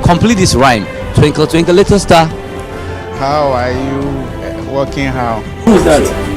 Complete this rhyme. Twinkle, twinkle, little star. How are you working? How? Who's that?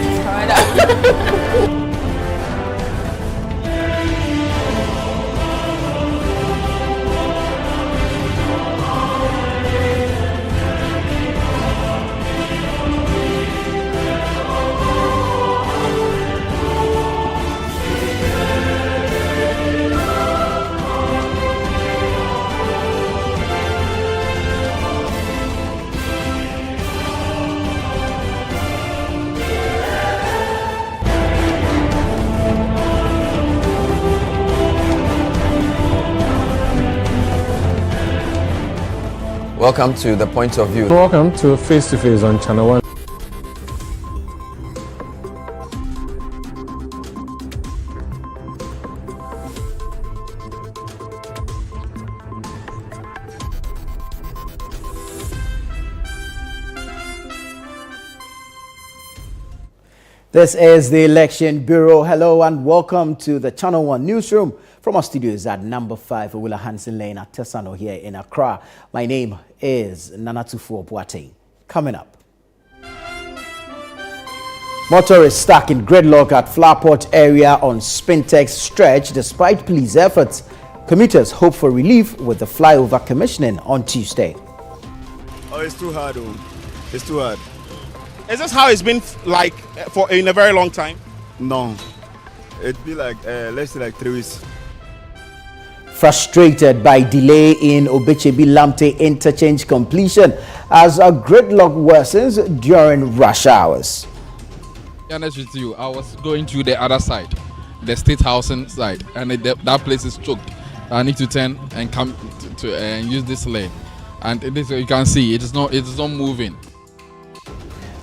Welcome to The Point of View. Welcome to Face to Face on Channel One. This is the Election Bureau. Hello and welcome to the Channel One Newsroom from our studios at number 5 Willa Hansen Lane at Tesano here in Accra. My name is Nana Tuffour Boateng. Coming up. Motorists stuck in gridlock at Flowerport area on Spintex stretch despite police efforts. Commuters hope for relief with the flyover commissioning on Tuesday. Oh, it's too hard, though. It's too hard. Is this how it's been like for in a very long time? No, it'd be like let's say like 3 weeks. Frustrated by delay in Obetsebi Lamptey interchange completion as a gridlock worsens during rush hours. To be honest with you, I was going to the other side, the state housing side, and that place is choked. I need to turn and come to use this lane, and this you can see it is not moving.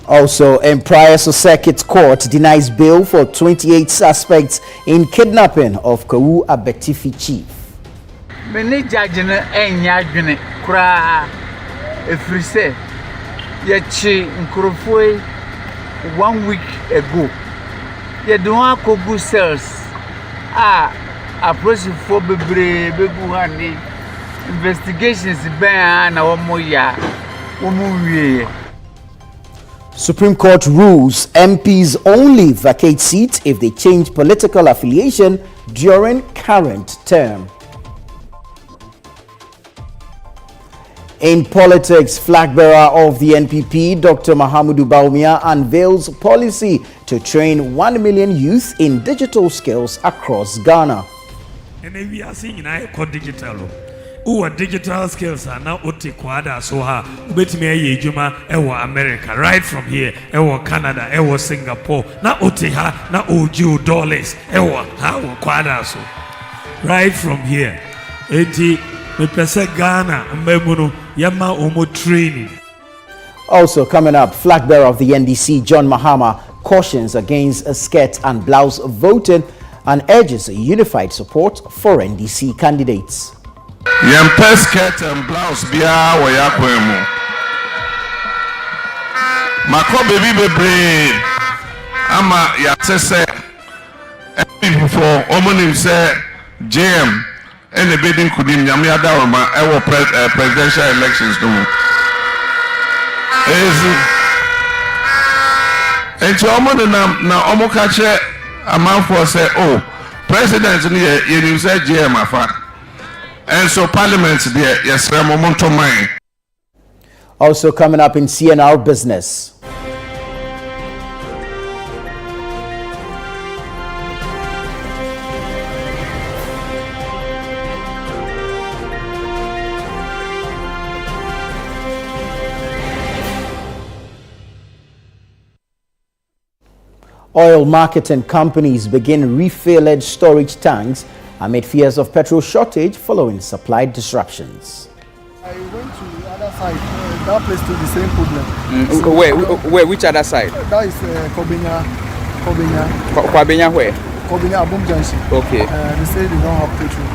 Also, Empress Circuit Court denies bail for 28 suspects in kidnapping of Kawu Abetifi chief. Many judges enya adwene kura efrise yechi nkurofoi 1 week ago ye don akogu cells approach for bebre begu hande investigations ben na wo ya wo mu wie. Supreme Court rules MPs only vacate seats if they change political affiliation during current term. In politics, flag bearer of the NPP, Dr. Mahamudu Bawumia, unveils policy to train 1 million youth in digital skills across Ghana. And we are seeing digital. Digital skills are now kwada so ha ubetimi aye ejuma ewo America right from here ewo Canada ewo Singapore na ha na oju dollars ewo ha kwada so right from here enti me pese Ghana mbemuno yama omo training. Also coming up, flag bearer of the NDC John Mahama cautions against a skirt and blouse voting and urges a unified support for NDC candidates. Yempe skirt and blouse bia wo yakwemu mako baby bebre ama ya tese before omonim say JM and the bidding kudim nyame adawma ewo presidential elections no ezi enti omo na omo ka che amanfo say oh president ni ye say JM afa. And so Parliament there, yes, also coming up in CNR business. Oil marketing companies begin refill storage tanks amid fears of petrol shortage following supply disruptions. I went to the other side. That place to the same problem. Where? Which other side? That is Kobenya. Kwabenya where? Kobenya Abum Junction. Okay. They say they don't have petrol.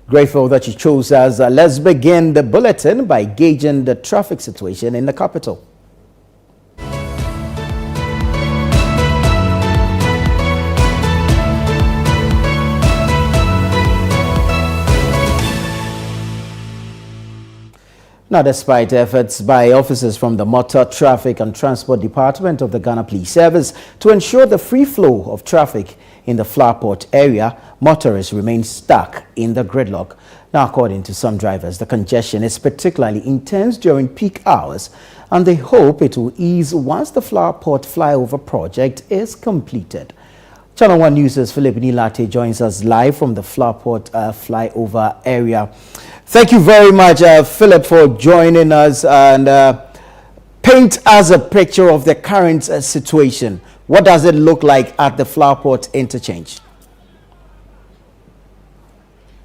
Grateful that you chose us. Let's begin the bulletin by gauging the traffic situation in the capital. Now, despite efforts by officers from the Motor Traffic and Transport Department of the Ghana Police Service to ensure the free flow of traffic in the Flowerport area, motorists remain stuck in the gridlock. Now, according to some drivers, the congestion is particularly intense during peak hours, and they hope it will ease once the Flowerport flyover project is completed. Channel One News' Obetsebi Lamptey joins us live from the Flowerport flyover area. Thank you very much, Philip, for joining us and paint us a picture of the current situation. What does it look like at the Flowerport interchange?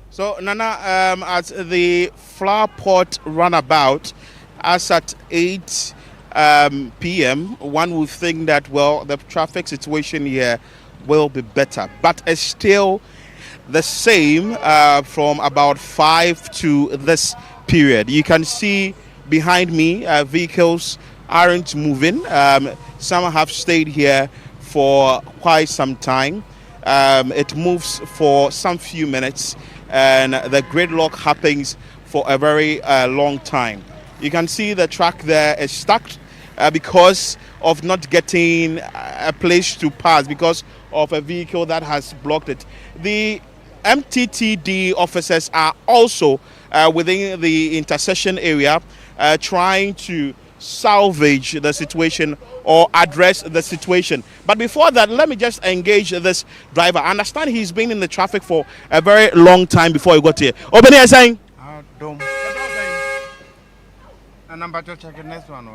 So, Nana, at the Flowerport runabout, as at 8 p.m., one would think that, well, the traffic situation here will be better, but it's still the same from about 5 to this period. You can see behind me vehicles aren't moving. Some have stayed here for quite some time. It moves for some few minutes, and the gridlock happens for a very long time. You can see the track there is stuck because of not getting a place to pass because of a vehicle that has blocked it. The MTTD officers are also within the intersection area trying to salvage the situation or address the situation. But before that, let me just engage this driver. I understand he's been in the traffic for a very long time before he got here. Obetsebi saying? Number 2 check the next one.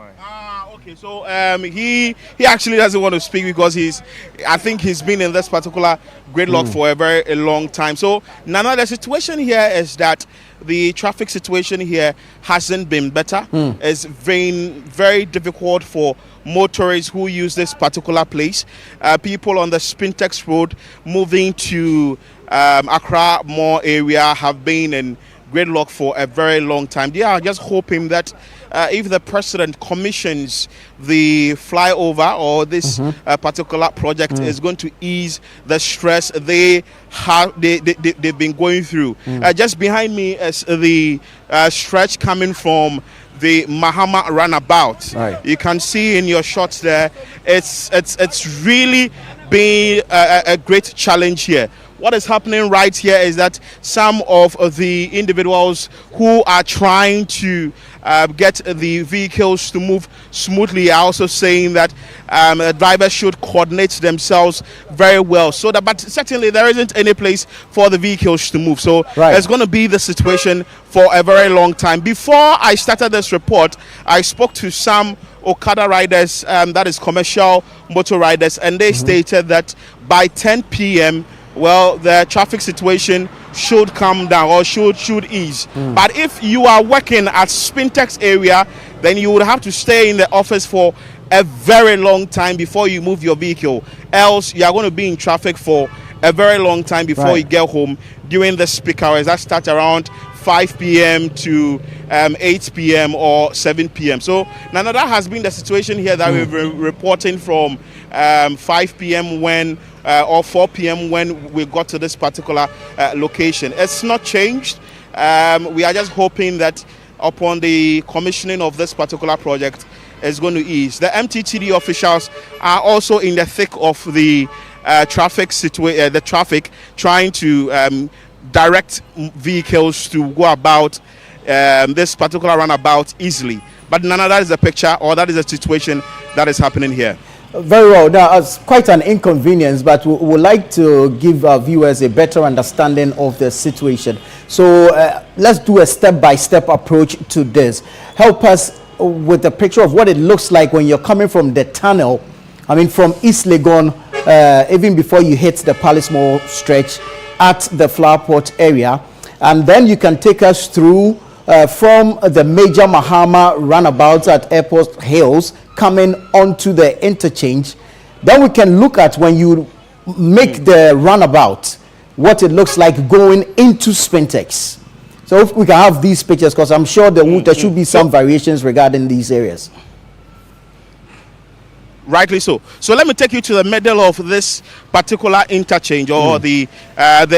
Okay. So he actually doesn't want to speak because I think he's been in this particular gridlock for a very long time. So Nana, the situation here is that the traffic situation here hasn't been better. It's been very difficult for motorists who use this particular place. People on the Spintex Road moving to Accra Mall area have been in gridlock for a very long time. They are just hoping that if the president commissions the flyover or this particular project is going to ease the stress they've been going through. Just behind me is the stretch coming from the Mahama runabout. Right. You can see in your shots there, it's really been a great challenge here. What is happening right here is that some of the individuals who are trying to get the vehicles to move smoothly are also saying that the drivers should coordinate themselves very well. But certainly there isn't any place for the vehicles to move. So it's going to be the situation for a very long time. Before I started this report, I spoke to some Okada riders, that is commercial motor riders, and they stated that by 10 p.m. well, the traffic situation should come down or should ease. But if you are working at Spintex area, then you would have to stay in the office for a very long time before you move your vehicle. Else, you are going to be in traffic for a very long time before you get home during the peak hours that start around 5 p.m. to 8 p.m. or 7 p.m. So, Nana, that has been the situation here that we've been reporting from 5 p.m. when or 4 p.m. when we got to this particular location. It's not changed. We are just hoping that upon the commissioning of this particular project, it's going to ease. The MTTD officials are also in the thick of the traffic trying to direct vehicles to go about this particular runabout easily. But Nana, that is the picture, or that is the situation that is happening here. Very well. Now, it's quite an inconvenience, but we would like to give our viewers a better understanding of the situation. So let's do a step-by-step approach to this. Help us with a picture of what it looks like when you're coming from the tunnel, I mean from East Legon, even before you hit the Palace Mall stretch at the Flowerport area. And then you can take us through from the major Mahama runabout at Airport Hills coming onto the interchange. Then we can look at when you make the runabout, what it looks like going into Spintex. So if we can have these pictures, because I'm sure there should be some variations regarding these areas. Rightly so. So let me take you to the middle of this particular interchange or the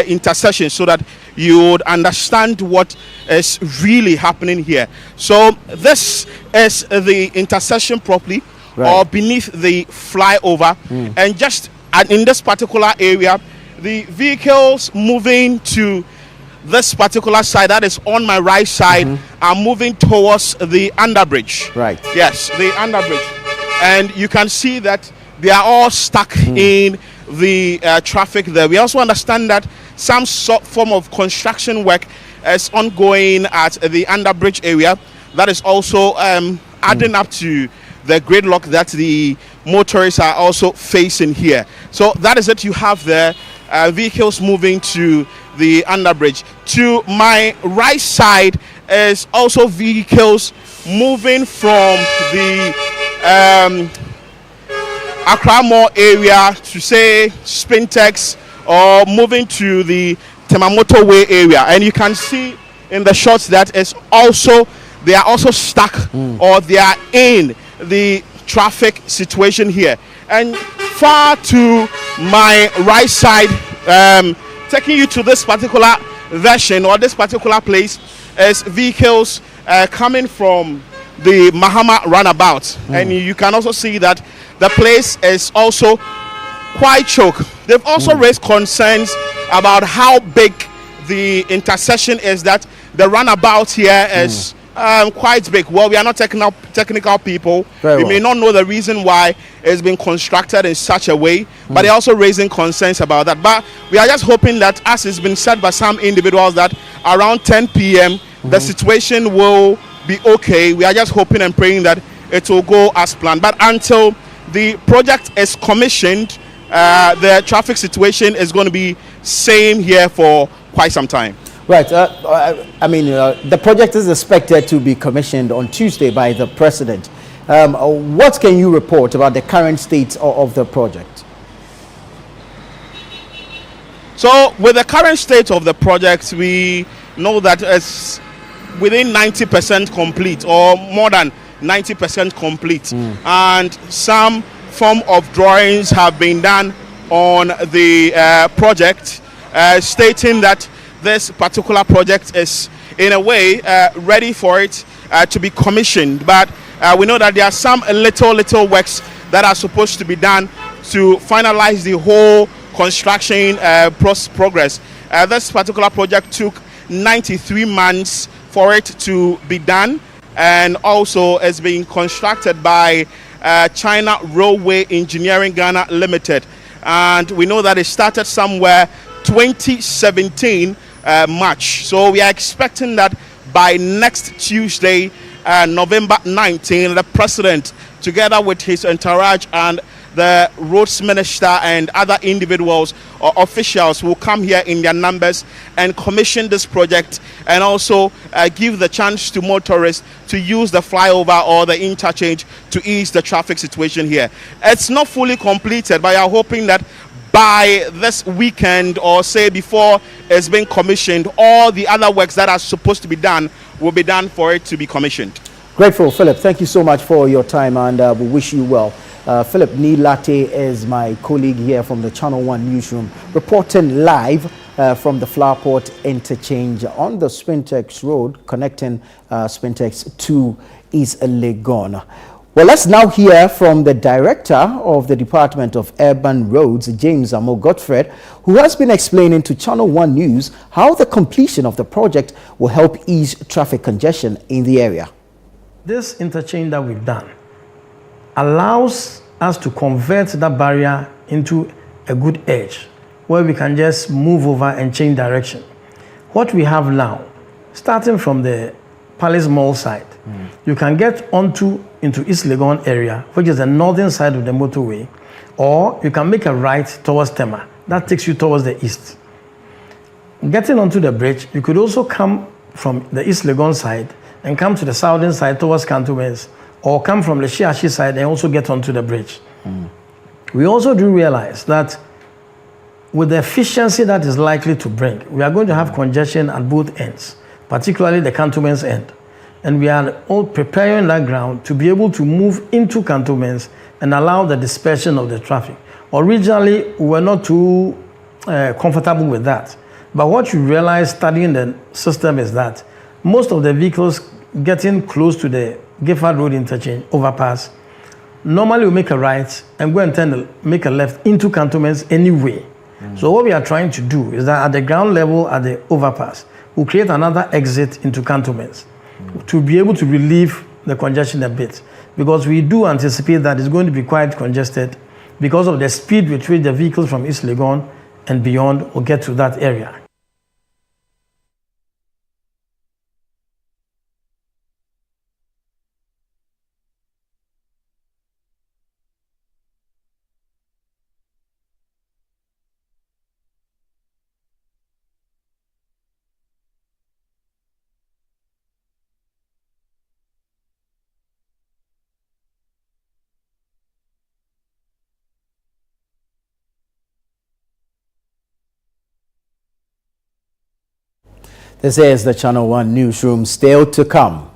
intersection so that you would understand what is really happening here. So this is the intersection properly, or beneath the flyover, and just in this particular area, the vehicles moving to this particular side, that is on my right side, are moving towards the underbridge. Right. Yes, the underbridge. And you can see that they are all stuck in the traffic there. We also understand that some form of construction work is ongoing at the underbridge area. That is also adding up to the gridlock that the motorists are also facing here. So that is it. You have there vehicles moving to the underbridge. To my right side is also vehicles moving from the Accra Mall area to say Spintex, or moving to the Temamoto Way area. And you can see in the shots that is also, they are also stuck, or they are in the traffic situation here. And far to my right side, taking you to this particular version or this particular place, is vehicles coming from the Mahama roundabout. And you can also see that the place is also quite choked. They've also raised concerns about how big the intersection is, that the roundabout here is quite big. Well, we are not technical people. We may not know the reason why it's been constructed in such a way, but they're also raising concerns about that. But we are just hoping that, as has been said by some individuals, that around 10 p.m. the situation will be okay. We are just hoping and praying that it will go as planned. But until the project is commissioned, the traffic situation is going to be same here for quite some time. Right. The project is expected to be commissioned on Tuesday by the president. What can you report about the current state of the project? So, with the current state of the project, we know that it's within 90% complete, or more than 90% complete. And some form of drawings have been done on the project, stating that this particular project is in a way ready for it to be commissioned. But we know that there are some little works that are supposed to be done to finalize the whole construction progress. This particular project took 93 months for it to be done, and also is being constructed by China Railway Engineering Ghana Limited. And we know that it started somewhere 2017 March. So we are expecting that by next Tuesday, November 19, the president, together with his entourage and the roads minister and other individuals or officials, will come here in their numbers and commission this project, and also give the chance to motorists to use the flyover or the interchange to ease the traffic situation here. It's not fully completed, but we are hoping that by this weekend, or say before it's been commissioned, all the other works that are supposed to be done will be done for it to be commissioned. Grateful, Philip. Thank you so much for your time, and we wish you well. Philip Lamptey is my colleague here from the Channel One Newsroom, reporting live from the Flowerport interchange on the Spintex Road, connecting Spintex to East Legon. Well, let's now hear from the Director of the Department of Urban Roads, James Amo Godfred, who has been explaining to Channel One News how the completion of the project will help ease traffic congestion in the area. This interchange that we've done allows us to convert that barrier into a good edge where we can just move over and change direction. What we have now, starting from the Palace Mall side, you can get into East Legon area, which is the northern side of the motorway, or you can make a right towards Tema. That takes you towards the east. Getting onto the bridge, you could also come from the East Legon side and come to the southern side towards Cantonments, or come from the Shiashi side and also get onto the bridge. We also do realize that with the efficiency that is likely to bring, we are going to have congestion at both ends, particularly the Cantonments end. And we are all preparing that ground to be able to move into Cantonments and allow the dispersion of the traffic. Originally, we were not too comfortable with that. But what you realize studying the system is that most of the vehicles getting close to the Gifford Road interchange overpass normally will make a right and go and make a left into cantonments anyway. So what we are trying to do is that at the ground level at the overpass, we'll create another exit into cantonments to be able to relieve the congestion a bit. Because we do anticipate that it's going to be quite congested because of the speed with which the vehicles from East Legon and beyond will get to that area. This is the Channel One Newsroom. Still to come.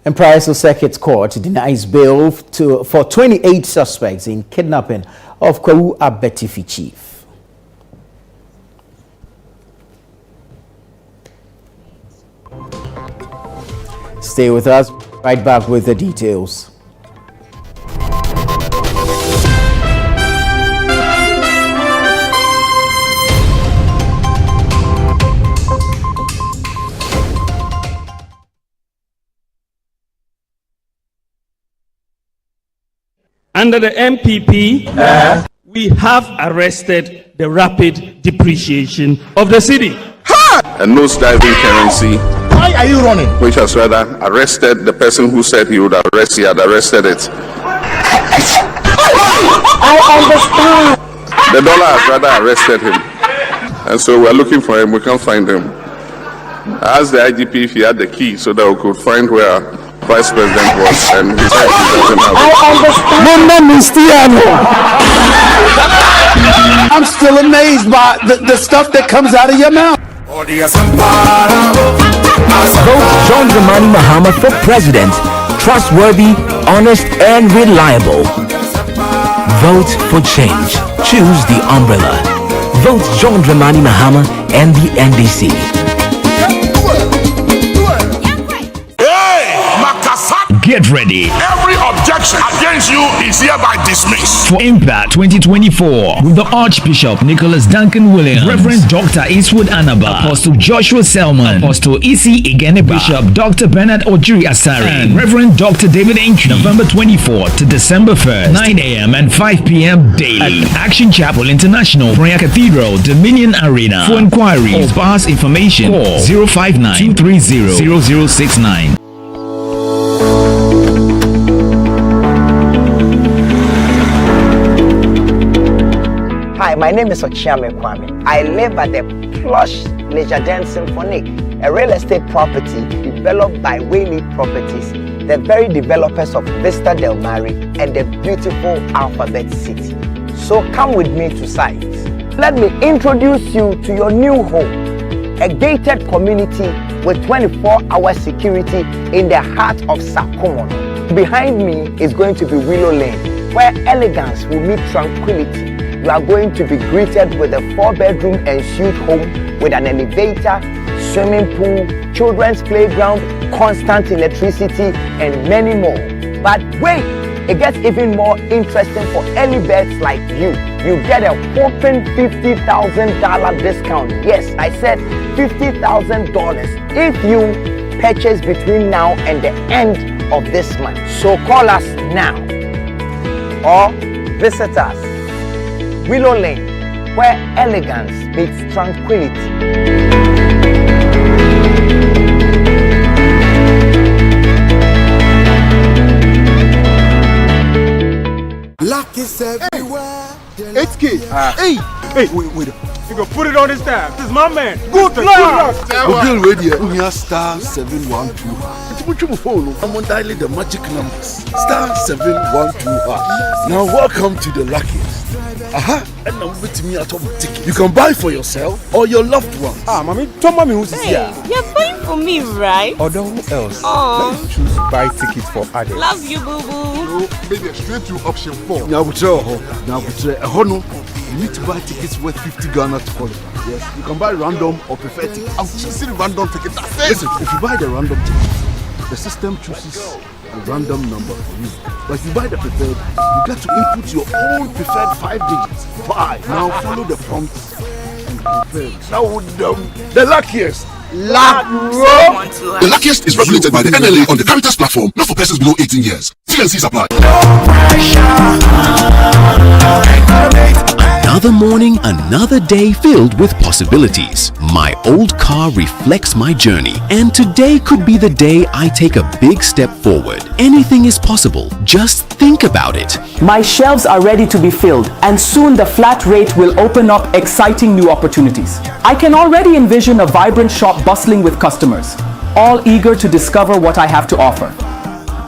Empirical Circuit Court denies bail for 28 suspects in kidnapping of Kwawu Obetsebi chief. Stay with us. Right back with the details. Under the MPP, we have arrested the rapid depreciation of the city. A nose-diving currency. Why are you running? Which has rather arrested the person who said he would arrest. He had arrested it. I understand. The dollar has rather arrested him, and so we're looking for him. We can't find him. I asked the IGP if he had the key so that we could find where Vice President was, and he said he doesn't have it. I understand. I'm still amazed by the stuff that comes out of your mouth. Vote John Dramani Mahama for president. Trustworthy, honest, and reliable. Vote for change. Choose the umbrella. Vote John Dramani Mahama and the NDC. Get ready. Every objection against you is hereby dismissed. For Impact 2024 with the Archbishop Nicholas Duncan Williams, Reverend Dr. Eastwood Anaba, Apostle Joshua Selman, Apostle Isi Igeneba, Bishop Dr. Bernard Ojiri Asari, and Reverend Dr. David Entry. November 24th to December 1st, 9 a.m. and 5 p.m. daily at Action Chapel International, Prayer Cathedral, Dominion Arena. For inquiries or pass information, call 059-230-0069. Hi, my name is Ochiame Kwame. I live at the plush Leisure Den Symphonic, a real estate property developed by Whaley Properties, the very developers of Vista Del Mare and the beautiful Alphabet City. So come with me to site. Let me introduce you to your new home, a gated community with 24-hour security in the heart of Sakomono. Behind me is going to be Willow Lane, where elegance will meet tranquility. You are going to be greeted with a 4-bedroom ensuite home with an elevator, swimming pool, children's playground, constant electricity, and many more. But wait, it gets even more interesting for early birds like you. You get a whopping $50,000 discount. Yes, I said $50,000 if you purchase between now and the end of this month. So call us now or visit us. Willow Lane, where elegance meets tranquility. Luck is everywhere. 8K. Hey, wait. You can put it on his tab. This is my man. Good luck. We'll radio. We are star 712. I'm on dialing the magic numbers. Star 712. Now welcome to the luckiest. And now with me at ticket. You can buy for yourself or your loved one. Mommy, tell mommy who's here. You're buying for me, right? Or who else? Let's choose buy tickets for others. Love you, boo boo. Maybe straight to option 4. Now we try. You need to buy tickets worth 50 Ghana to qualify. Yes, you can buy random or preferred tickets. I'm choosing random ticket. That's it. Listen, if you buy the random ticket, the system chooses a random number for you. But if you buy the preferred, you get to input your own preferred 5 digits. 5. Now follow the prompts and confirm. Now the luckiest. The Luckiest is regulated by the NLA on the Caritas platform, not for persons below 18 years. T&Cs apply. Another morning, another day filled with possibilities. My old car reflects my journey, and today could be the day I take a big step forward. Anything is possible. Just think about it. My shelves are ready to be filled, and soon the flat rate will open up exciting new opportunities. I can already envision a vibrant shop bustling with customers, all eager to discover what I have to offer.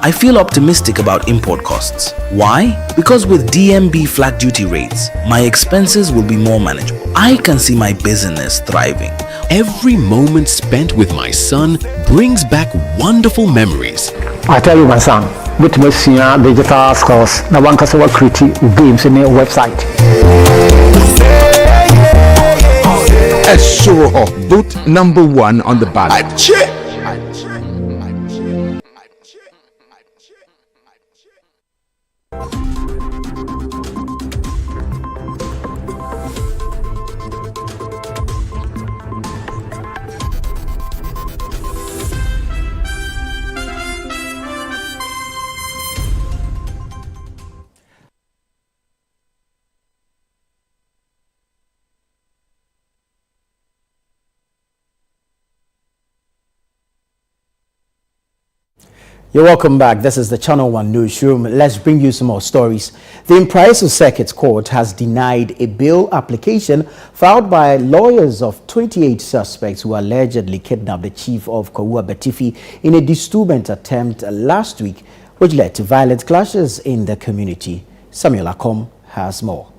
I feel optimistic about import costs. Why? Because with DMB flat duty rates, my expenses will be more manageable. I can see my business thriving. Every moment spent with my son brings back wonderful memories. I tell you, my son, with my senior digital skills, now one can create games in a website. A show of boot number 1 on the ballot. You're welcome back. This is the Channel One Newsroom. Let's bring you some more stories. The Impriso Circuit Court has denied a bail application filed by lawyers of 28 suspects who allegedly kidnapped the chief of Obetsebi in a disturbance attempt last week, which led to violent clashes in the community. Samuel Akom has more.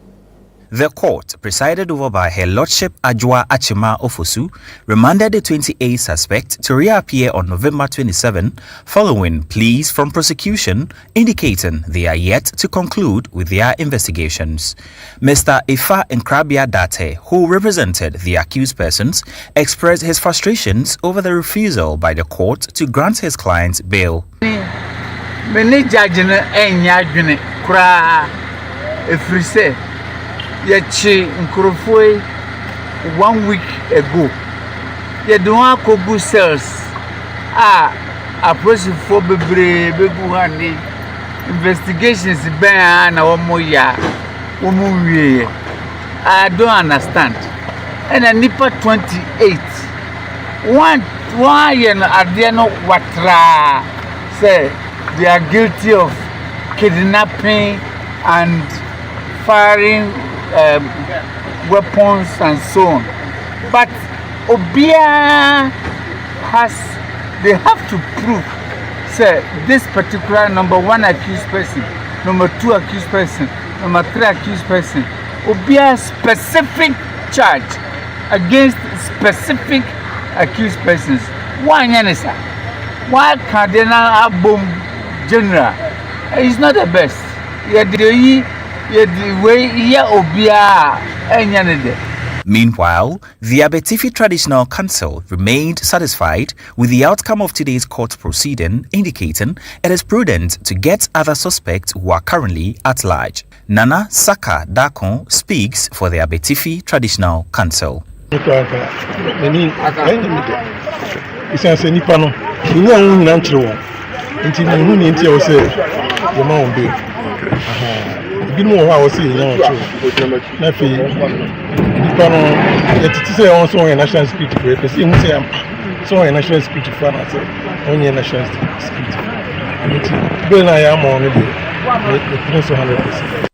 The court, presided over by Her Lordship Ajwa Achima Ofosu, remanded the 28 suspects to reappear on November 27 following pleas from prosecution indicating they are yet to conclude with their investigations. Mr. Ifa Nkrabia Date, who represented the accused persons, expressed his frustrations over the refusal by the court to grant his clients bail. Yachi Nkurufoi 1 week ago. Yedwa kogu cells approaching for bebu investigations ban na omoya omuwie. I don't understand. And a nipa 28 why are they not watra say they are guilty of kidnapping and firing weapons and so on, but Obia they have to prove say this particular number 1 accused person, number 2 accused person, number 3 accused person, Obia specific charge against specific accused persons. Why Yanisa? Why Cardinal Abom General is not the best. Meanwhile, the Obetsebi Traditional Council remained satisfied with the outcome of today's court proceeding, indicating it is prudent to get other suspects who are currently at large. Nana Saka Dakon speaks for the Obetsebi Traditional Council. Binu wa was saying now too. Na fi nipa no yetiti say on so national security for person who say so national security for na say on national security. Bill na ya mo no be it so 100%.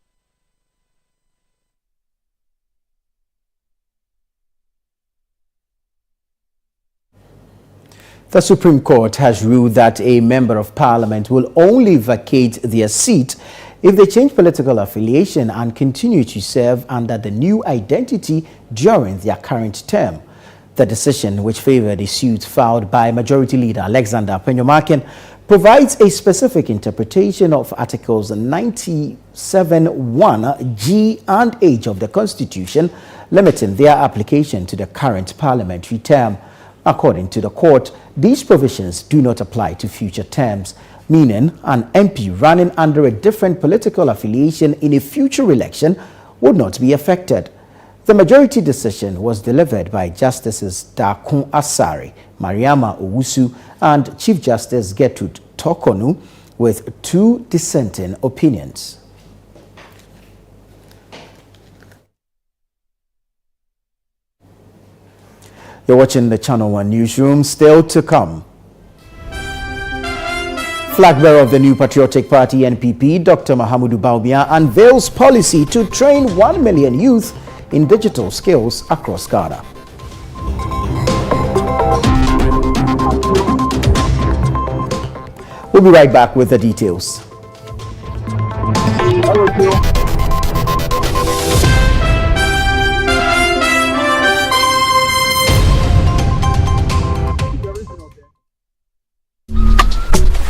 The Supreme Court has ruled that a member of parliament will only vacate their seat if they change political affiliation and continue to serve under the new identity during their current term. The decision, which favored a suit filed by Majority Leader Alexander Penyomakin, provides a specific interpretation of Articles 97(1) G and H of the Constitution, limiting their application to the current parliamentary term. According to the court, these provisions do not apply to future terms, meaning an MP running under a different political affiliation in a future election would not be affected. The majority decision was delivered by Justices Dakun Asari, Mariama Owusu, and Chief Justice Gertrude Tokonu, with 2 dissenting opinions. You're watching the Channel One Newsroom. Still to come. Flag bearer of the New Patriotic Party NPP, Dr. Mahamudu Bawumia, unveils policy to train 1 million youth in digital skills across Ghana. We'll be right back with the details.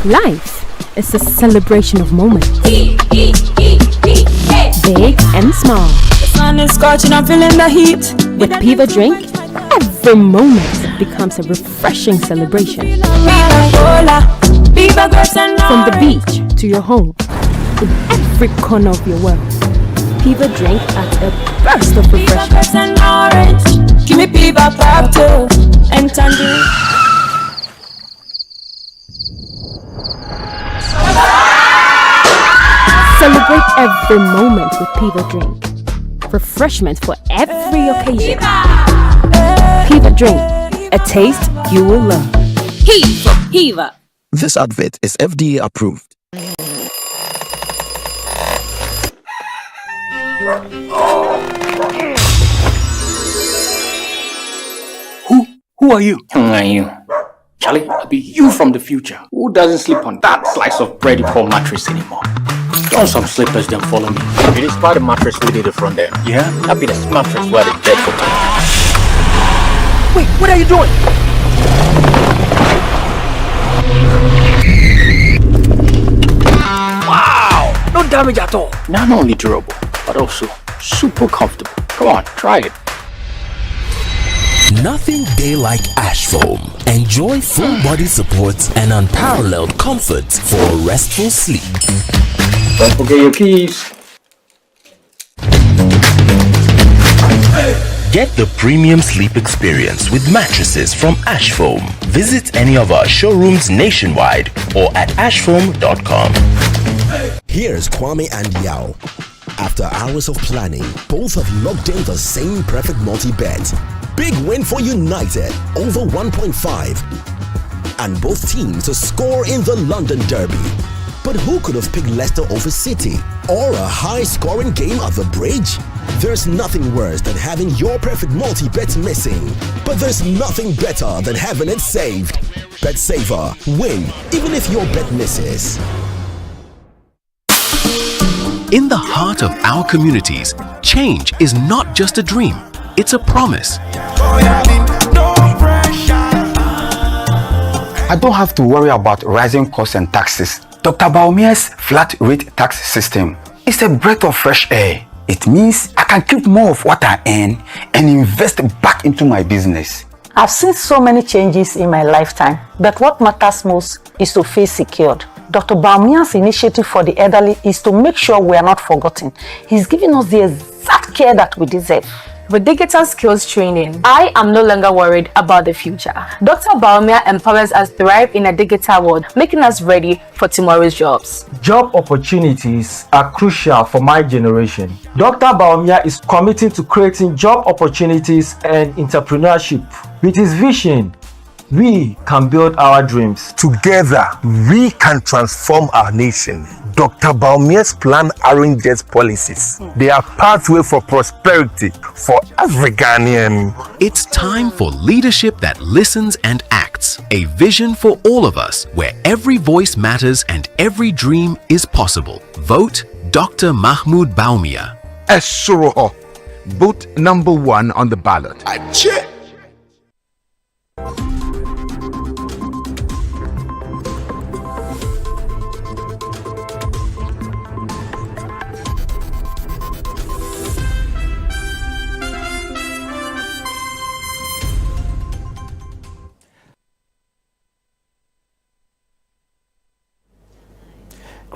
Life is a celebration of moments. Big and small. The sun is scorching, I'm feeling the heat. With Piva Drink, every moment becomes a refreshing celebration. From the beach to your home, in every corner of your world, Piva Drink adds a burst of refreshment. Give me Piva Pop too, and tangerine. Celebrate every moment with Piva Drink. Refreshment for every occasion. Piva Drink, a taste you will love. Piva. This advert is FDA approved. Who are you? Who are you? Charlie, I'll be you from the future. Who doesn't sleep on that slice of bready poor mattress anymore? Don some slippers, then follow me. It is part of the mattress we did the front there. Yeah? That'll be the mattress where the dead for me. Wait, what are you doing? Wow! No damage at all. Not only durable, but also super comfortable. Come on, try it. Nothing day like Ash Foam. Enjoy full body support and unparalleled comfort for a restful sleep. Don't forget your keys. Get the premium sleep experience with mattresses from Ash Foam. Visit any of our showrooms nationwide or at ashfoam.com. Here's Kwame and Yao. After hours of planning, both have locked in the same perfect multi-bet. Big win for United, over 1.5. And both teams to score in the London Derby. But who could have picked Leicester over City? Or a high-scoring game at the Bridge? There's nothing worse than having your perfect multi-bet missing. But there's nothing better than having it saved. Bet Saver. Win, even if your bet misses. In the heart of our communities, change is not just a dream, it's a promise. I don't have to worry about rising costs and taxes. Dr. Bawumia's flat rate tax system is a breath of fresh air. It means I can keep more of what I earn and invest back into my business. I've seen so many changes in my lifetime, but what matters most is to feel secured. Dr. Bawumia's initiative for the elderly is to make sure we are not forgotten. He's giving us the exact care that we deserve. With digital skills training, I am no longer worried about the future. Dr. Bawumia empowers us to thrive in a digital world, making us ready for tomorrow's jobs. Job opportunities are crucial for my generation. Dr. Bawumia is committed to creating job opportunities and entrepreneurship. With his vision, we can build our dreams. Together, we can transform our nation. Dr. Bawumia's plan arranges policies. They are pathway for prosperity for every Ghanaian. It's time for leadership that listens and acts. A vision for all of us, where every voice matters and every dream is possible. Vote Dr. Mahmoud Bawumia. Esoroho. Vote number 1 on the ballot. Achoo!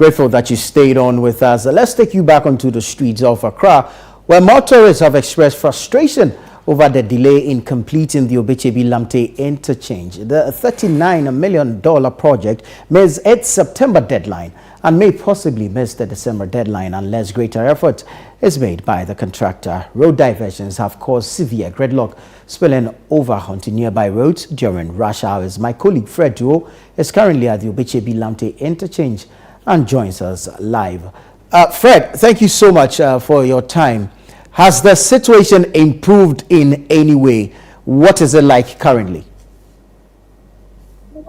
Grateful that you stayed on with us. Let's take you back onto the streets of Accra, where motorists have expressed frustration over the delay in completing the Obetsebi Lamptey interchange. The $39 million project missed its September deadline and may possibly miss the December deadline unless greater effort is made by the contractor. Road diversions have caused severe gridlock, spilling over onto nearby roads during rush hours. My colleague Fred Duo is currently at the Obetsebi Lamptey interchange and joins us live. Fred, thank you so much for your time. Has the situation improved in any way? What is it like currently? It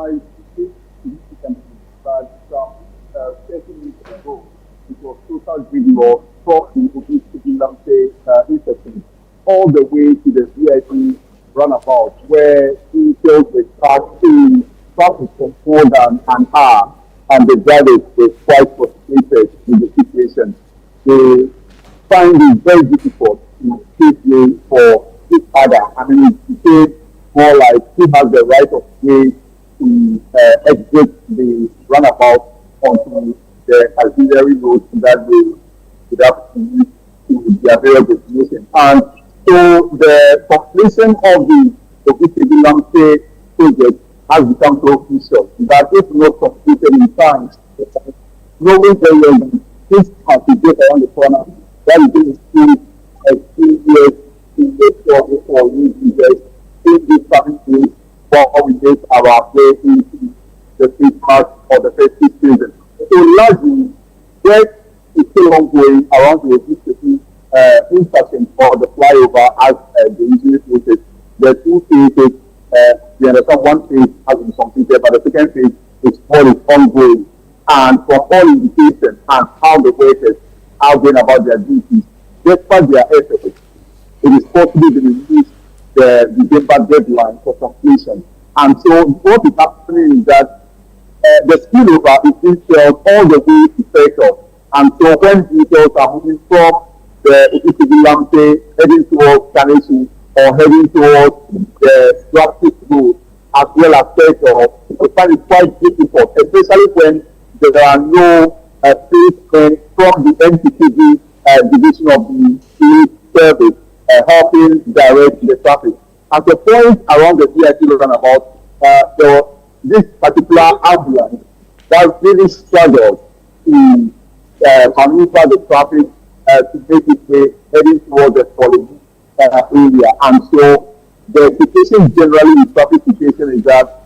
was total gridlock from the Obetsebi Lamptey interchange all the way to the VIP runabout, where vehicles were stuck in traffic for more than an hour, and the drivers were quite frustrated with the situation. They find it very difficult to take way for each other. I mean, it became more like who has the right of way to exit the runabout onto the auxiliary road in that way without to their various destinations. And so the completion of the Obetsebi Lamptey project has become so crucial that if not completed in time, knowing very well this has to get around the corner, that is going to a 2 years in the struggle for new users in this coming week while we make our way into the Christmas or the festive season. So largely, work is still ongoing around the Obetsebi intersection or the flyover as the engineers noted. The two phases, we understand one phase has been completed, but the second phase is ongoing. And from all indications and how the workers are going about their duties, despite their efforts, it is possible to reduce the December deadline for completion. And so what is happening is that the spillover is being felt all the way to Petrol. And so when vehicles are moving from the Obetsebi Lamptey heading towards Kaneshi or heading towards the traffic road as well as Petrol, we find it quite difficult, especially when there are no policemen from the NTTV division of the police service helping direct the traffic. At the point around the VIP runabout, there was this particular ambulance that really struggled to maneuver the traffic to make its way heading towards the Polygon area. And so the situation generally in traffic situation is that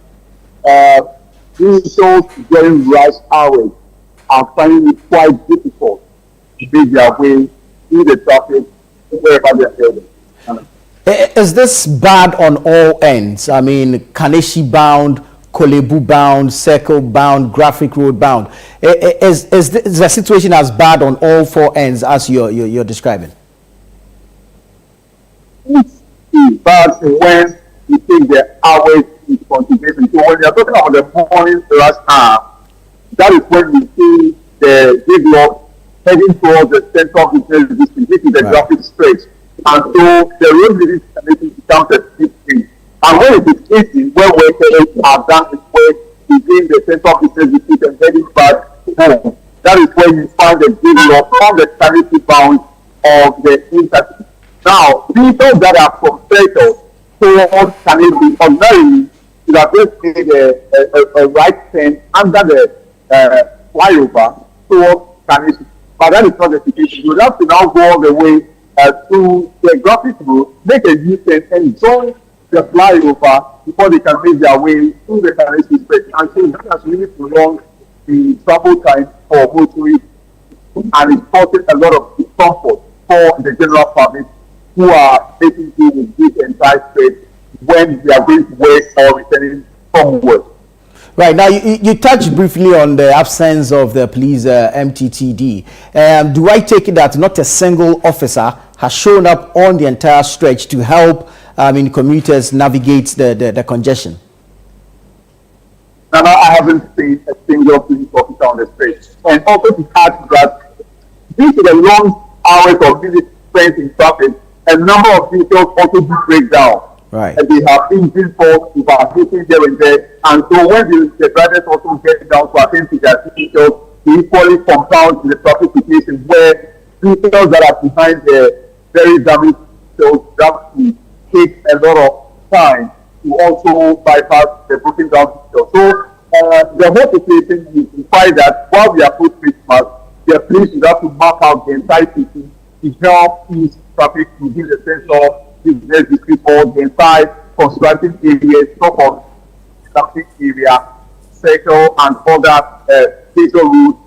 vehicles during rush hours are finding it quite difficult to make their way through the traffic wherever they are heading. Is this bad on all ends? I mean, Kaneshi bound, Kolebu bound, Circle bound, Graphic Road bound. Is the situation as bad on all four ends as you're describing? It's bad when you take the hours into consideration. So when you're talking about the morning rush hour, that is when we see the gridlock heading towards the central business district. This is the traffic stretch. And so the road release committee becomes a big thing. And when it is easy, when workers are done with work within the central business district and heading back home, that is where you find the gridlock on the sanitary bound of the interchange. Now, people that are from Petrol towards Kaneshi ordinarily should have just made a right turn under the flyover towards Kaneshi. But that is not the situation. You have to now go all the way to the Graphic Road, make a U-turn and join the flyover before they can make their way through the Kaneshi stretch. And so that has really prolonged the travel time for motorists and it's causing a lot of discomfort for the general public who are taking to with this entire stretch when they are going to work or returning from work. Right, now you touched briefly on the absence of the police MTTD. Do I take it that not a single officer has shown up on the entire stretch to help commuters navigate the congestion? Now, I haven't seen a single police officer on the stretch. And also to add to that, due to the long hours of visits spent in traffic, a number of vehicles also do break down. Right. And they have engine faults, overheating here and there. And so when the drivers also get down to attend to their vehicles, equally compound in the traffic situation where vehicles that are behind the very damaged vehicles have to take a lot of time to also bypass the broken down vehicles. So the whole situation is required that while we approach Christmas, the police should have to mark out the entire city to help ease traffic to give a sense of business district or the entire constructing areas, top of traffic area, circle and other major routes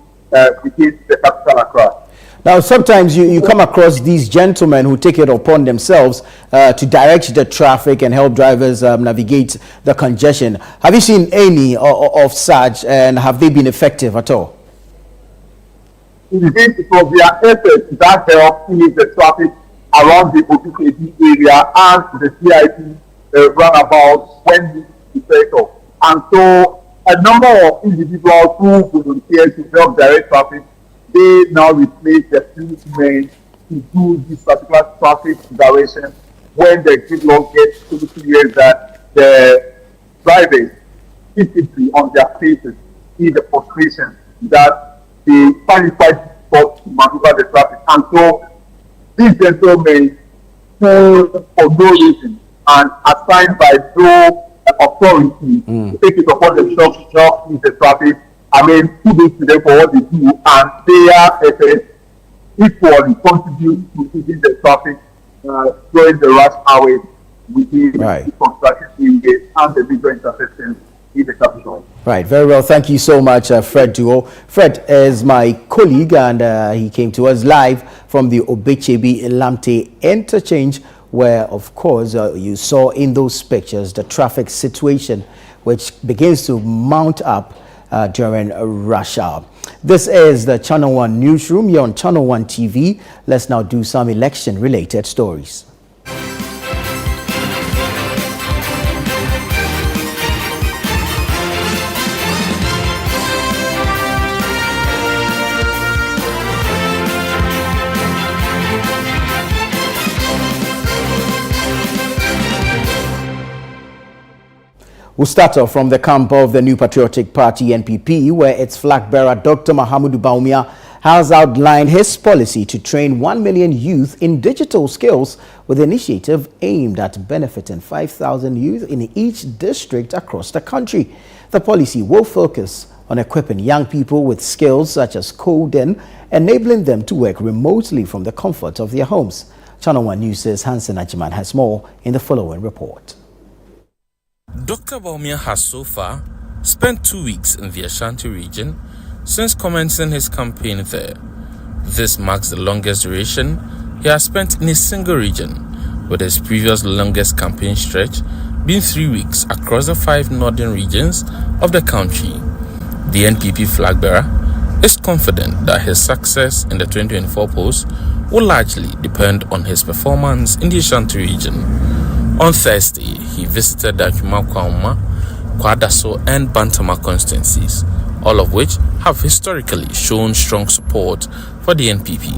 within the capital Accra. Now, sometimes you come across these gentlemen who take it upon themselves to direct the traffic and help drivers navigate the congestion. Have you seen any of such, and have they been effective at all? Indeed, it was their efforts that helped ease the traffic around the Obetsebi area and the CIP roundabout when we circle. And so a number of individuals who volunteered to help direct traffic, they now replace the policemen to do this particular traffic direction when the gridlock gets so serious that the drivers physically on their faces see the frustration that they find it quite difficult to maneuver the traffic. And so these gentlemen who for no reason and assigned by no authority to take it upon themselves to help ease the traffic, I mean, kudos to them for what they do, and their efforts equally contribute to easing the traffic during the rush hours within the construction areas and the major intersections in the capital. Right, very well. Thank you so much, Fred Duo. Fred is my colleague, and he came to us live from the Obetsebi Lamptey interchange, where, of course, you saw in those pictures the traffic situation, which begins to mount up during rush hour. This is the Channel One Newsroom here on Channel One TV. Let's now do some election-related stories. We'll start off from the camp of the New Patriotic Party, NPP, where its flag bearer, Dr. Mahamudu Bawumia, has outlined his policy to train 1 million youth in digital skills with an initiative aimed at benefiting 5,000 youth in each district across the country. The policy will focus on equipping young people with skills such as coding, enabling them to work remotely from the comfort of their homes. Channel One News' Hansen Ajiman has more in the following report. Dr. Bawumia has so far spent 2 weeks in the Ashanti region since commencing his campaign there. This marks the longest duration he has spent in a single region, with his previous longest campaign stretch being 3 weeks across the 5 northern regions of the country. The NPP flag bearer is confident that his success in the 2024 polls will largely depend on his performance in the Ashanti region. On Thursday, he visited the Kwauma, Kwadaso and Bantama constituencies, all of which have historically shown strong support for the NPP.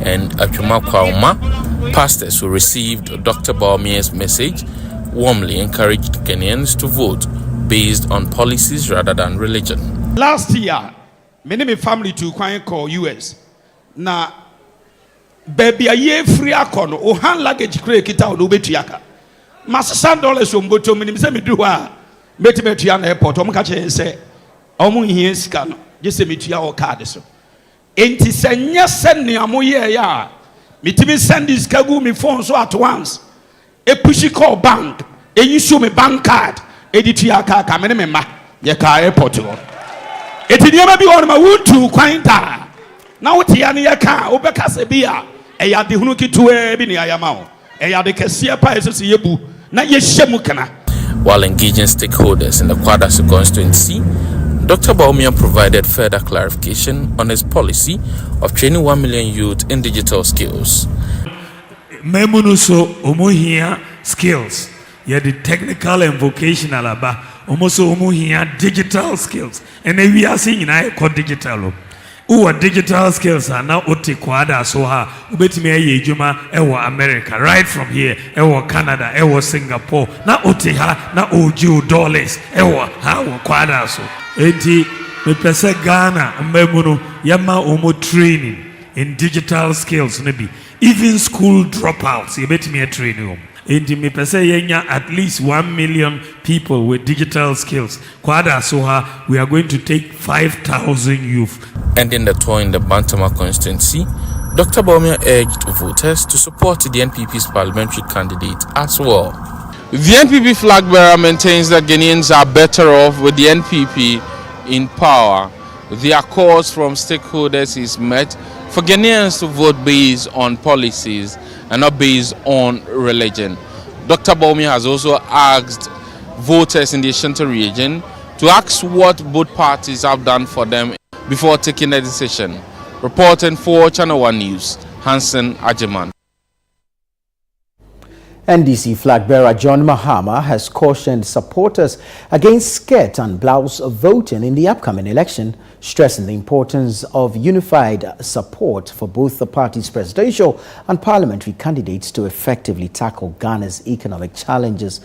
And at Kwauma, pastors who received Dr. Bawumia's message warmly encouraged Kenyans to vote based on policies rather than religion. Last year, my family to call US. Na baby a year free akono o hand luggage crate kita o betuaka. $6 on bottom minim se me do a metia na airport o mka che se omo hie sika no je se metua o card so enti senya senne amoye ya metimi send this kagu me phone so at once e push call bank e issue me bank card e ditua ka me ne ma ye ka airport o enti niam bi won ma wutu kwan ta na wote ya ne ye ka obeka se bia e ya de hunu kitua bi ne ayama o e ya de kese pa esese yebu. While engaging stakeholders in the Kwadaso constituency, Dr. Bawumia provided further clarification on his policy of training 1 million youth in digital skills. Memunuso omohia skills. Yeah, the technical and vocational aba. Omoso omohia digital skills. And we are seeing in digital. Who digital skills are now ote kwada so ha ubetimi aye ejuma ewo America right from here ewo Canada ewo Singapore na ote ha na oju dollars ewo ha wo kwada so enti me pese Ghana mmemuno yama omo training in digital skills maybe even school dropouts you bet me training Inti me pese yenya at least 1 million people with digital skills. Kwada soha, we are going to take 5,000 youth. Ending the tour in the Bantama constituency, Dr. Bawumia urged voters to support the NPP's parliamentary candidate as well. The NPP flag bearer maintains that Ghanaians are better off with the NPP in power. Their calls from stakeholders is met for Ghanaians to vote based on policies and not based on religion. Dr. Bawumia has also asked voters in the Ashanti region to ask what both parties have done for them before taking a decision. Reporting for Channel One News, Hansen Ajiman. NDC flag bearer John Mahama has cautioned supporters against skirt and blouse voting in the upcoming election, stressing the importance of unified support for both the party's presidential and parliamentary candidates to effectively tackle Ghana's economic challenges.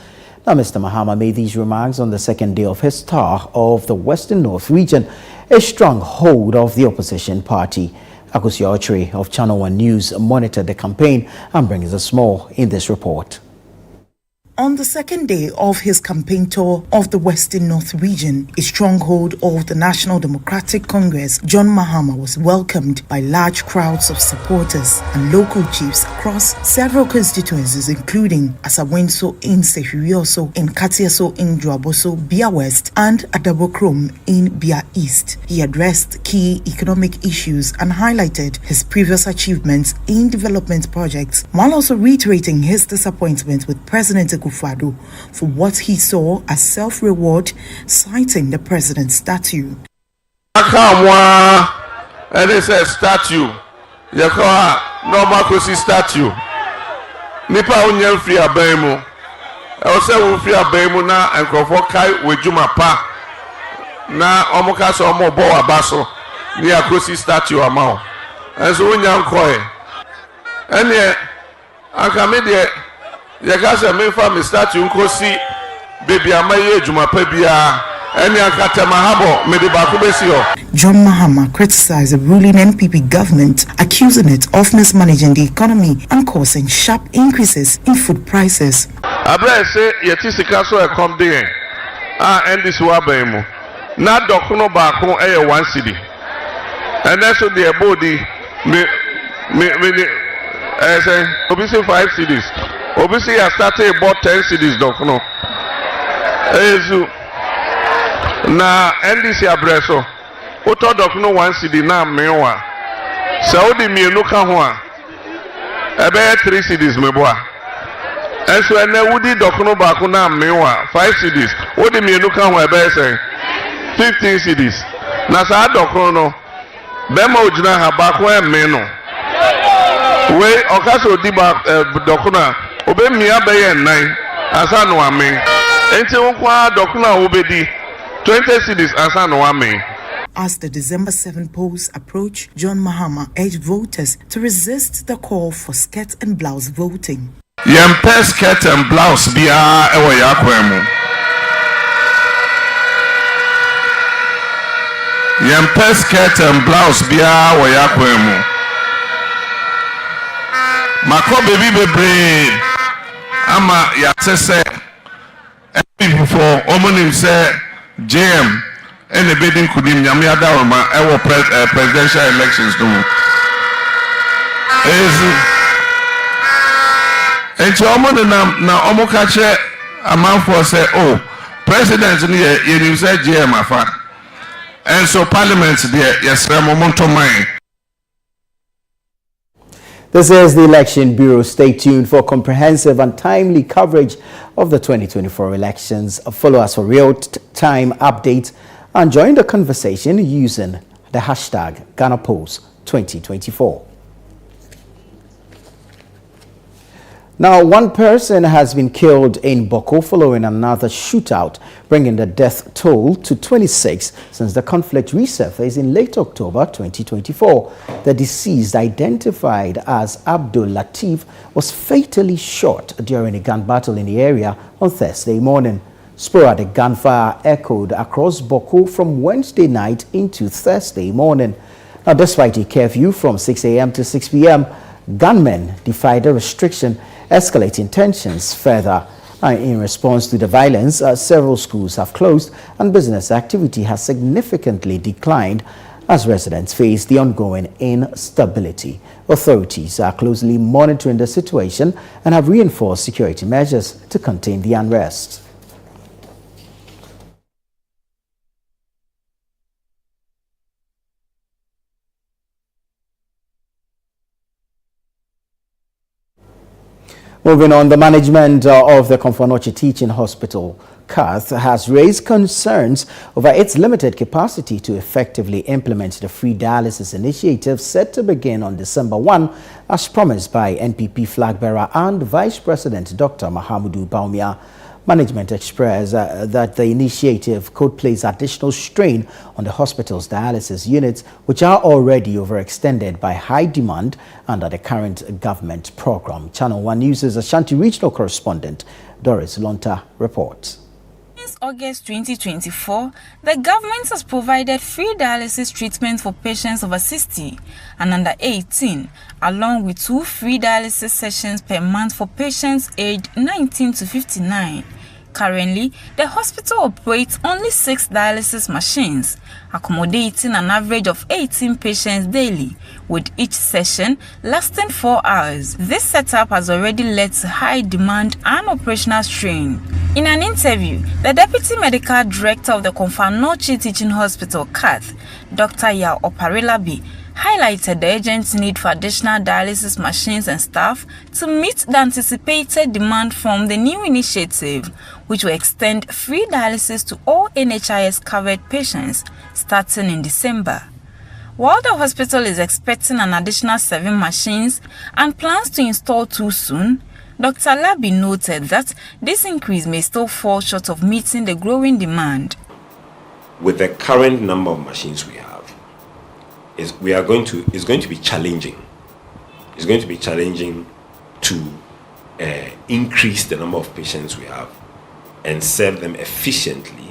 Now, Mr. Mahama made these remarks on the second day of his tour of the Western North region, a stronghold of the opposition party. Akusi Ochre of Channel One News monitored the campaign and brings us more in this report. On the second day of his campaign tour of the Western North region, a stronghold of the National Democratic Congress, John Mahama was welcomed by large crowds of supporters and local chiefs across several constituencies, including Asawinso in Sehurioso, in Katiaso in Dwaboso, Bia West, and Adabokrom in Bia East. He addressed key economic issues and highlighted his previous achievements in development projects, while also reiterating his disappointment with President Akufo-Addo for what he saw as self-reward, citing the president's statue. And it's a statue. You call normal Kosi statue. Nipa unyel free abemu. I say we free abemu na and kai wejuma pa. Na omoka so omo bo abaso ni Kosi statue amao. And so unyam koe. And ye akamede Yakasa mefa me statue nkosi baby amaye juma pa bia eni akata mahabo me de Bawku besio. John Mahama criticized the ruling NPP government, accusing it of mismanaging the economy and causing sharp increases in food prices. Abra say yeti sika so e come dey and this wa ban mu na dokuno Bawku e 1 cedi and so the body me say obisi 5 cedis. Obviously, I started about 10 cities, dokuno. Na NDC abreso. Oto dokuno 1 city na mewa. Saudi mienu kahwa. Ebe 3 cities meboa. Enso ene wudi dokuno Bawku na mewa 5 cities. Odi mienu kahwa ebe say 15 cities. Na sa dokuno no. Bema ojina ha Bawku emeno. We okaso diba dokuno obe mia beye 9 asa no ame enti wonkwa dokuna obedi 20 cities asa no ame. As the December 7 polls approach, John Mahama urged voters to resist the call for skirt and blouse voting. Yempe skirt and blouse bia ewo yakwemu. Yempe skirt and blouse bia wo yakwemu. Mako baby bebre ama ya say before omonim say JM and the bidding could in Yamia Darma our presidential elections do. And to Omon now Omokache a man for say, oh, president you say JM afa. And so parliament there, yes, Ramomonto mine. This is the Election Bureau. Stay tuned for comprehensive and timely coverage of the 2024 elections. Follow us for real-time updates and join the conversation using the hashtag GhanaPolls2024. Now, one person has been killed in Bawku following another shootout, bringing the death toll to 26 since the conflict resurfaced in late October 2024. The deceased, identified as Abdul Latif, was fatally shot during a gun battle in the area on Thursday morning. Sporadic gunfire echoed across Bawku from Wednesday night into Thursday morning. Now, despite a curfew from 6 a.m. to 6 p.m., gunmen defied the restriction, escalating tensions further. In response to the violence, several schools have closed and business activity has significantly declined as residents face the ongoing instability. Authorities are closely monitoring the situation and have reinforced security measures to contain the unrest. Moving on, the management of the Komfo-Anokye Teaching Hospital, CATH, has raised concerns over its limited capacity to effectively implement the free dialysis initiative set to begin on December 1, as promised by NPP flag bearer and Vice President Dr. Mahamudu Bawumia. Management expressed that the initiative could place additional strain on the hospital's dialysis units, which are already overextended by high demand under the current government program. Channel One News' Ashanti regional correspondent Doris Lonta reports. Since August 2024, the government has provided free dialysis treatment for patients over 60 and under 18, along with 2 free dialysis sessions per month for patients aged 19 to 59. Currently, the hospital operates only 6 dialysis machines, accommodating an average of 18 patients daily, with each session lasting 4 hours. This setup has already led to high demand and operational strain. In an interview, the Deputy Medical Director of the Komfo-Anokye Teaching Hospital, CATH, Dr. Yao Oparilabi, highlighted the urgent need for additional dialysis machines and staff to meet the anticipated demand from the new initiative, which will extend free dialysis to all NHIS-covered patients starting in December. While the hospital is expecting an additional 7 machines and plans to install 2 soon, Dr. Labi noted that this increase may still fall short of meeting the growing demand. With the current number of machines we have, it's going to be challenging. It's going to be challenging to increase the number of patients we have and serve them efficiently.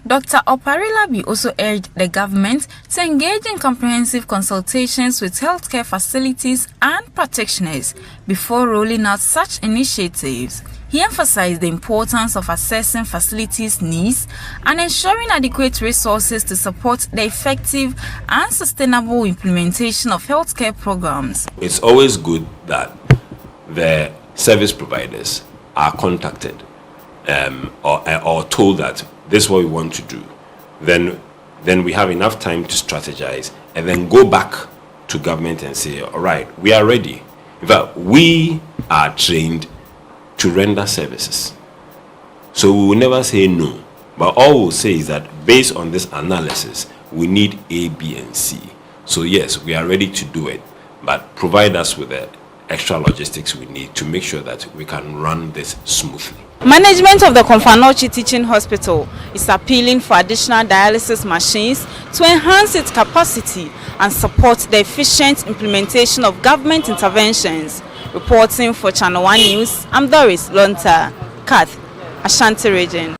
Dr. Oparilabi also urged the government to engage in comprehensive consultations with healthcare facilities and practitioners before rolling out such initiatives. He emphasized the importance of assessing facilities' needs and ensuring adequate resources to support the effective and sustainable implementation of healthcare programs. It's always good that the service providers are contacted or told that this is what we want to do. Then we have enough time to strategize and then go back to government and say, all right, we are ready. In fact, we are trained to render services. So we will never say no. But all we'll say is that based on this analysis, we need A, B, and C. So yes, we are ready to do it, but provide us with the extra logistics we need to make sure that we can run this smoothly. Management of the Komfo-Anokye Teaching Hospital is appealing for additional dialysis machines to enhance its capacity and support the efficient implementation of government interventions. Reporting for Channel One News, I'm Doris Lonta, CATH, Ashanti region.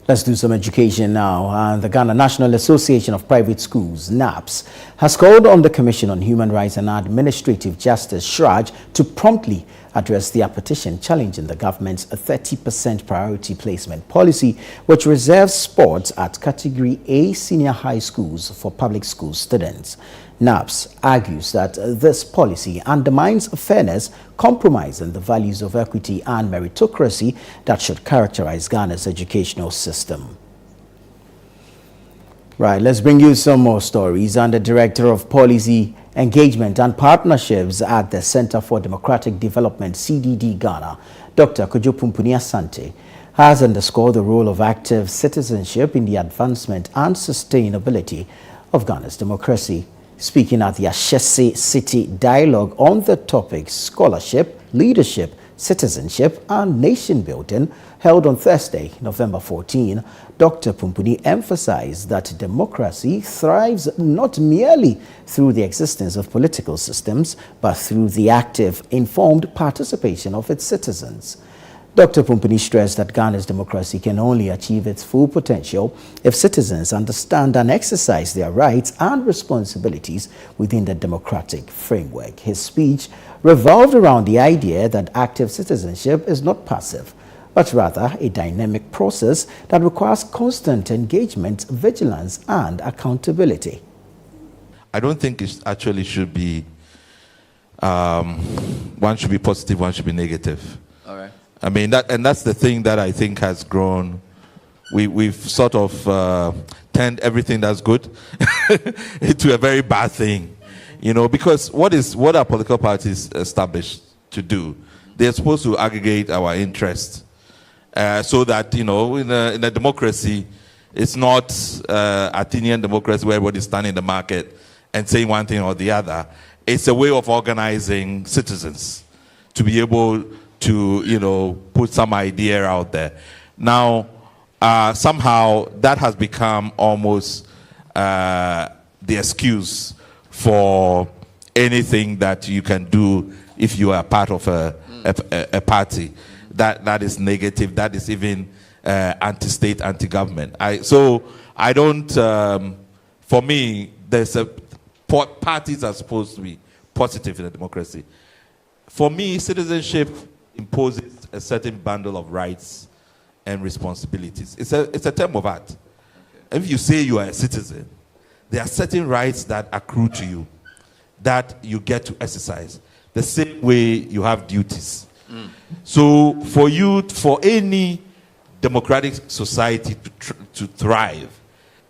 Let's do some education now. The Ghana National Association of Private Schools, NAPS, has called on the Commission on Human Rights and Administrative Justice, SHRAJ, to promptly address their petition challenging the government's 30% priority placement policy, which reserves spots at Category A senior high schools for public school students. NAPS argues that this policy undermines fairness, compromising the values of equity and meritocracy that should characterize Ghana's educational system. Right, let's bring you some more stories. And the Director of Policy Engagement and Partnerships at the Center for Democratic Development, CDD Ghana, Dr. Kojo Pumpuni Asante, has underscored the role of active citizenship in the advancement and sustainability of Ghana's democracy. Speaking at the Ashesi City Dialogue on the topics scholarship, leadership, citizenship and nation building, held on Thursday, November 14, Dr. Pumpuni emphasized that democracy thrives not merely through the existence of political systems, but through the active, informed participation of its citizens. Dr. Pumpini stressed that Ghana's democracy can only achieve its full potential if citizens understand and exercise their rights and responsibilities within the democratic framework. His speech revolved around the idea that active citizenship is not passive, but rather a dynamic process that requires constant engagement, vigilance, and accountability. I don't think it actually should be, one should be positive, one should be negative. All right. I mean, that's the thing that I think has grown. We've sort of turned everything that's good into a very bad thing, you know, because what are political parties established to do? They're supposed to aggregate our interests so that, you know, in a democracy, it's not Athenian democracy where everybody's standing in the market and saying one thing or the other. It's a way of organizing citizens to be able to, you know, put some idea out there. Now, somehow that has become almost the excuse for anything that you can do if you are part of a party that is negative, that is even anti-state, anti-government. I don't. For me, parties are supposed to be positive in a democracy. For me, citizenship imposes a certain bundle of rights and responsibilities. It's a term of art. Okay. If you say you are a citizen, there are certain rights that accrue to you that you get to exercise the same way you have duties. So for any democratic society to thrive,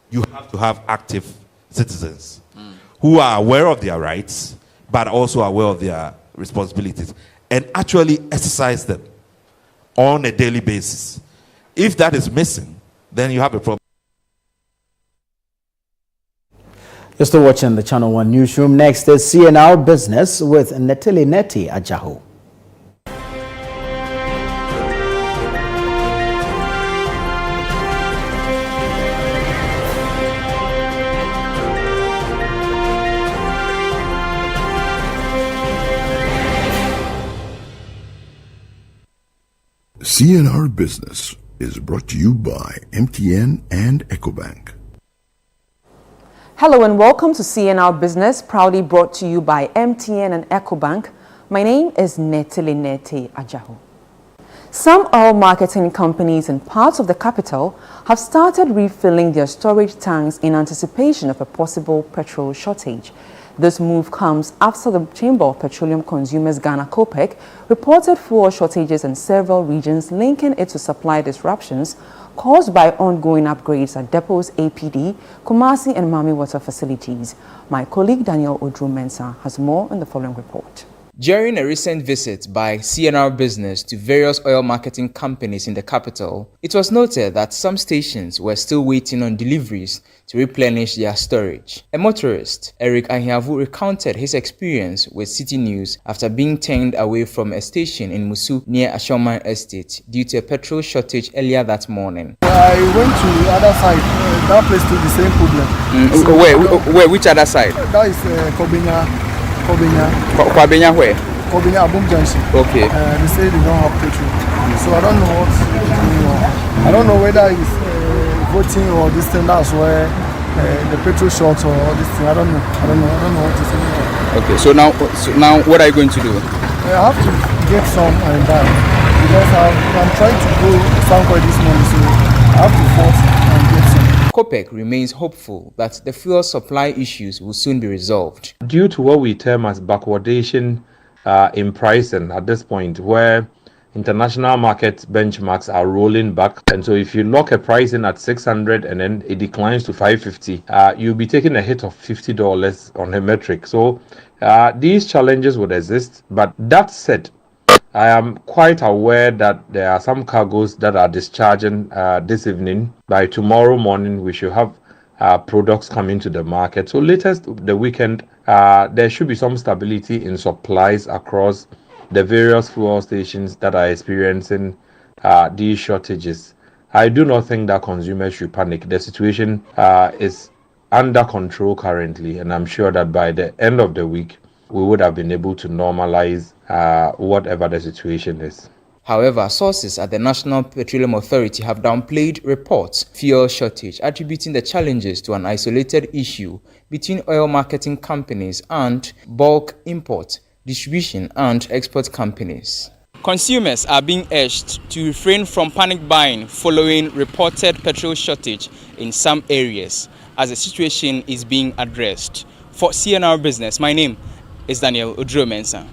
you have to have active citizens who are aware of their rights but also aware of their responsibilities and actually exercise them on a daily basis. If that is missing, then you have a problem. You're still watching the Channel One Newsroom. Next is CNR Business with Neti Ajaho. CNR Business is brought to you by MTN and EcoBank. Hello and welcome to CNR Business, proudly brought to you by MTN and EcoBank. My name is Neti Ajaho. Some oil marketing companies in parts of the capital have started refilling their storage tanks in anticipation of a possible petrol shortage. This move comes after the Chamber of Petroleum Consumers Ghana (COPEC) reported fuel shortages in several regions, linking it to supply disruptions caused by ongoing upgrades at depots APD, Kumasi and Mami water facilities. My colleague Daniel Odru-Mensah has more in the following report. During a recent visit by CNR Business to various oil marketing companies in the capital, it was noted that some stations were still waiting on deliveries to replenish their storage. A motorist, Eric Ahiavu, recounted his experience with City News after being turned away from a station in Musu near Ashoman Estate due to a petrol shortage earlier that morning. I went to the other side, that place to the same problem. Where? Which other side? That is Kobenya. Kwabenya where? Kobenya Abum Junction. Okay. They say they don't have petrol. So I don't know what's going on. I don't know whether it's voting or this thing, that's where the petrol short or this thing. I don't know what to say. Okay, so now what are you going to do? I have to get some and buy because I'm trying to go somewhere this morning, so I have to force and get some. COPEC remains hopeful that the fuel supply issues will soon be resolved. Due to what we term as backwardation in pricing at this point, where international market benchmarks are rolling back, and so if you lock a price in at 600 and then it declines to 550, you'll be taking a hit of $50 on a metric. So these challenges would exist, but that said, I am quite aware that there are some cargoes that are discharging this evening. By tomorrow morning, we should have products coming to the market. So latest the weekend, there should be some stability in supplies across the various fuel stations that are experiencing these shortages. I do not think that consumers should panic. The situation is under control currently, and I'm sure that by the end of the week, we would have been able to normalize whatever the situation is. However, sources at the National Petroleum Authority have downplayed reports of fuel shortage, attributing the challenges to an isolated issue between oil marketing companies and bulk import, distribution and export companies. Consumers are being urged to refrain from panic buying following reported petrol shortage in some areas as the situation is being addressed. For CNR Business, my name is Daniel Odro-Mensah.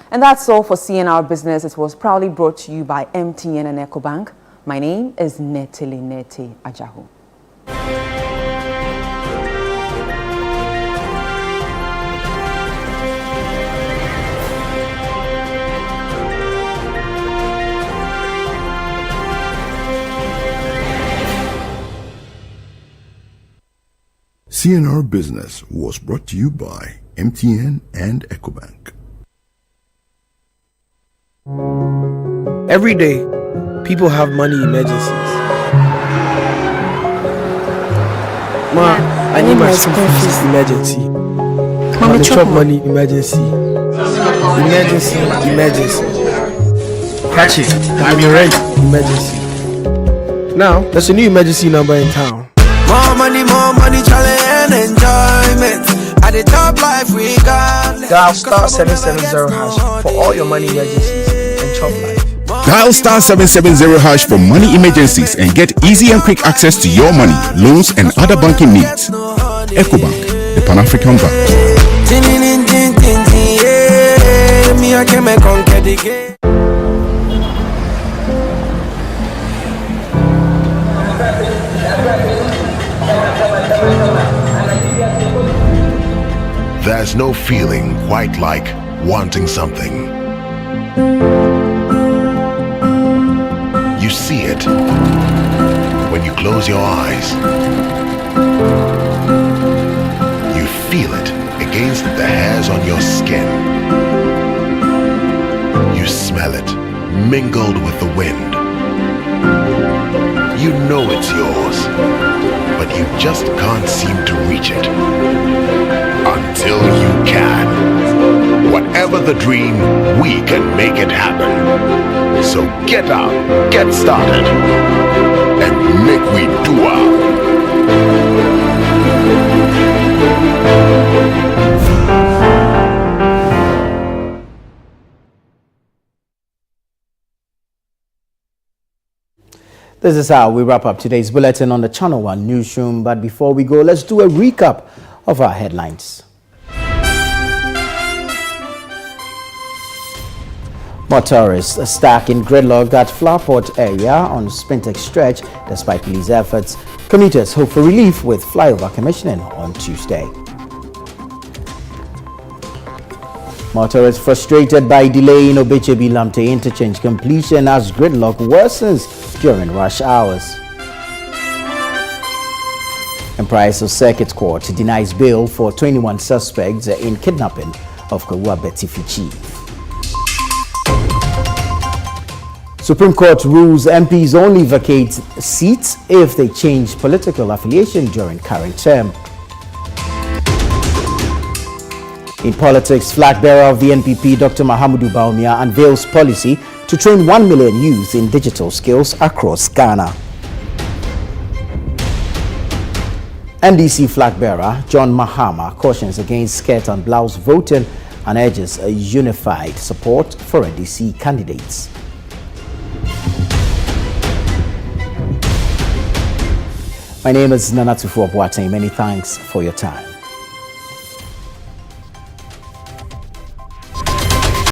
And that's all for CNR Business. It was proudly brought to you by MTN and EcoBank. My name is Nete Ajahu. CNR Business was brought to you by MTN and EcoBank. Every day, people have money emergencies. Ma, I need my school fees emergency. Mama, chop money emergency. Emergency. Catch it. I'm your rent emergency. Now, there's a new emergency number in town. More money, challenge and enjoyment. At the top life we got. Dial star 770 hash for all your money emergencies and chop life. Dial star 770 hash for money emergencies and get easy and quick access to your money, loans and other banking needs. EcoBank, the Pan-African Bank. There's no feeling quite like wanting something. You see it when you close your eyes. You feel it against the hairs on your skin. You smell it mingled with the wind. You know it's yours, but you just can't seem to reach it. Until you can. Whatever the dream, we can make it happen. So get out, get started, and make we do our. This is how we wrap up today's bulletin on the Channel One Newsroom. But before we go, let's do a recap of our headlines. Motorists are stuck in gridlock at Flowerport area on Spintex stretch despite police efforts. Commuters hope for relief with flyover commissioning on Tuesday. Motorists frustrated by delay in Obetsebi Lamptey interchange completion as gridlock worsens during rush hours. Emprise Circuit Court denies bail for 21 suspects in kidnapping of Kawua Betifichi. Supreme Court rules MPs only vacate seats if they change political affiliation during current term. In politics, flag bearer of the NPP, Dr. Mahamudu Bawumia, unveils policy to train 1 million youth in digital skills across Ghana. NDC flag bearer John Mahama cautions against skirt and blouse voting and urges a unified support for NDC candidates. My name is Nana Tuffour Boateng. Many thanks for your time.